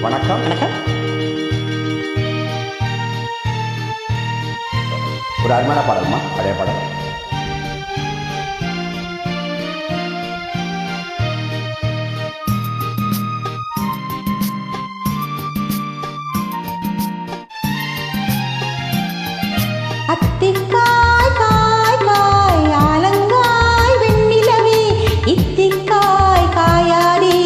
வணக்கம். ஒரு அருமையான பாடல்மா, பழைய பாடல். அத்திக்காய் காய் காய் ஆலங்காய் வெண்ணிலவே, இத்திக்காய் காயாதே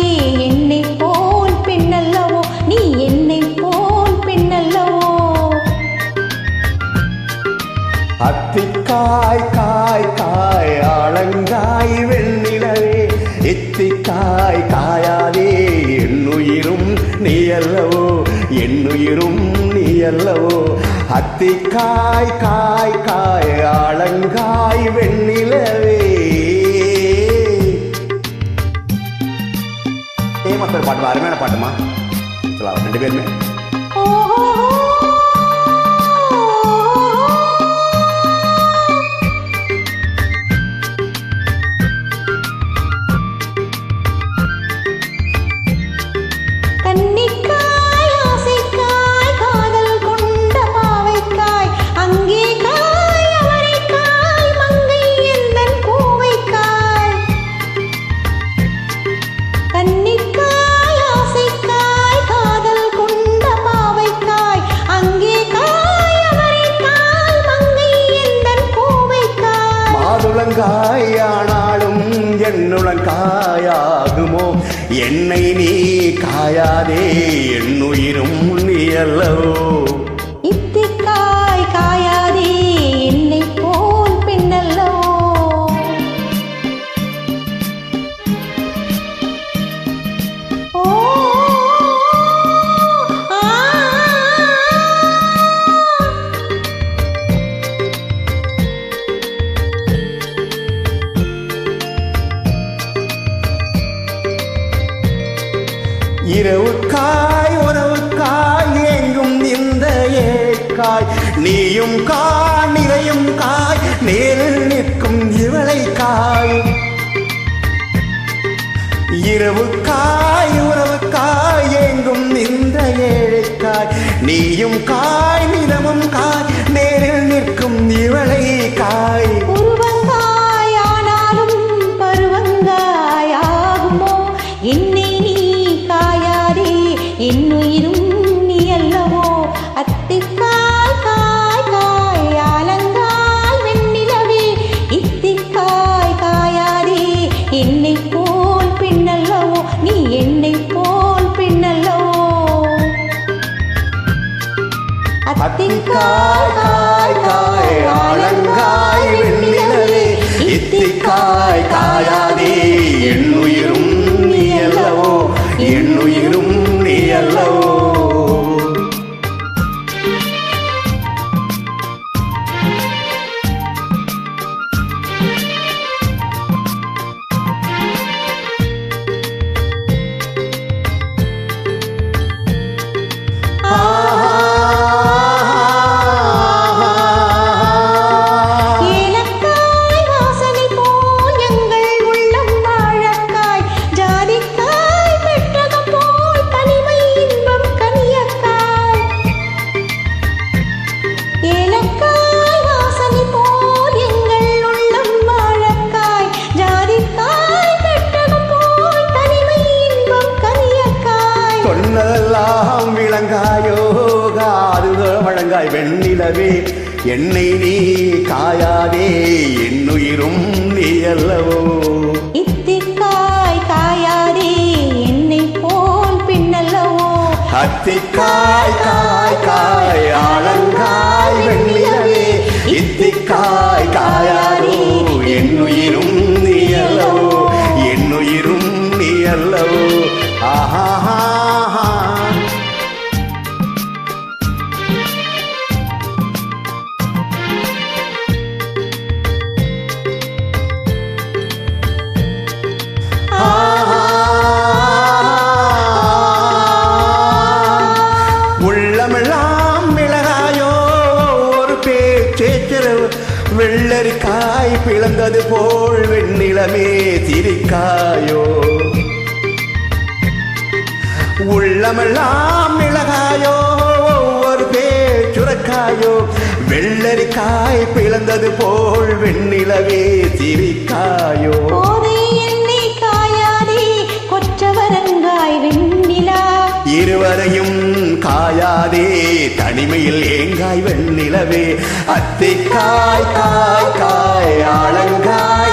என்னை போல் பெண்ணல்லவோ, நீ என்னை போல் பெண்ணல்லவோ. அத்திக்காய் காய் காய் ஆலங்காய் வெண்ணிலவே, இத்திக்காய் காயாதே என்னுயிரும் நீ அல்லவோ, என்னுயிரும் நீ அல்லவோ. அத்திக்காய் காய் காய் ஆலங்காய் வெண்ணிலவே. ஏமாத்தர் பாட்டு, அருமையான பாட்டுமா. சொல்லலாம் ரெண்டு பேருமே. காயானாலும் என்னுளங்காயாகுமோ, என்னை நீ காயாதே என்னுயிரும் நீ அல்லவோ. இத்திக்காய் காயாதே என்னை போல் பெண்ணல்லவோ. இரவுக்காய் உறவுக்காய் எங்கும் இந்த ஏக்காய், நீயும் காய் நிறையும் காய் நேரில் நிற்கும் இவளை காய். இரவுக்காய் உறவுக்காய் எங்கும் இந்த ஏழைக்காய், நீயும் காய் நிறமும் காய் நேரில் நிற்கும் இவளை காய். உருவங்காய் ஆனாலும் பருவங்காய் ஆகுமோ, என்னை நீ காயாதே என்னுயிரும் நீ அல்லவோ. அத்திக்காய் காய் காய் ஆலங்காய் வெண்ணிலவே, இத்திக்காய் காயாதே என்னை போல் பெண்ணல்லவோ, நீ என்னை போல் பெண்ணல்லவோ. அத்திக்காய் காய் காய் ஆலங்காய் வெண்ணிலவே, இத்திக்காய் காயாதே என்னுயிரும் நீ அல்லவோ, என்னுயிரும் நீ அல்லவோ. சொன்னதெல்லாம் விளங்காயோ காதுகள் வழங்காய் வெண்ணிலவே, என்னை நீ காயாதே என்னுயிரும் நீ அல்லவோ. இத்திக்காய் காயாதே என்னை போல் பெண்ணல்லவோ. அத்திக்காய் காய் காய் ஆலங்காய் வெண்ணிலவே, இத்திக்காய் காயாதோ என்னுயிரும் நீ அல்லவோ, என்னுயிரும் நீ அல்லவோ. ஆஹா. உள்ளமெல்லாம் மிளகாயோ ஒரு பேச்சேச்சரவு, வெள்ளரிக்காய் பிளந்தது போல் வெண்ணிலமே சிரிக்காயோ. உள்ளமெல்லாம் மிளகாயோ ஒவ்வொரு பேச்சுரக்காயோ வெள்ளரிக்காய் பிளந்தது போல் வெண்ணிலவே சிரிக்காயோ போதை எண்ணெய் காயாதே கொற்றவரங்காய் வெண்ணிலா இருவரையும் காயாதே தனிமையில் ஏங்காய் வெண்ணிலவே அத்திக்காய் காய் காய் ஆளங்காய்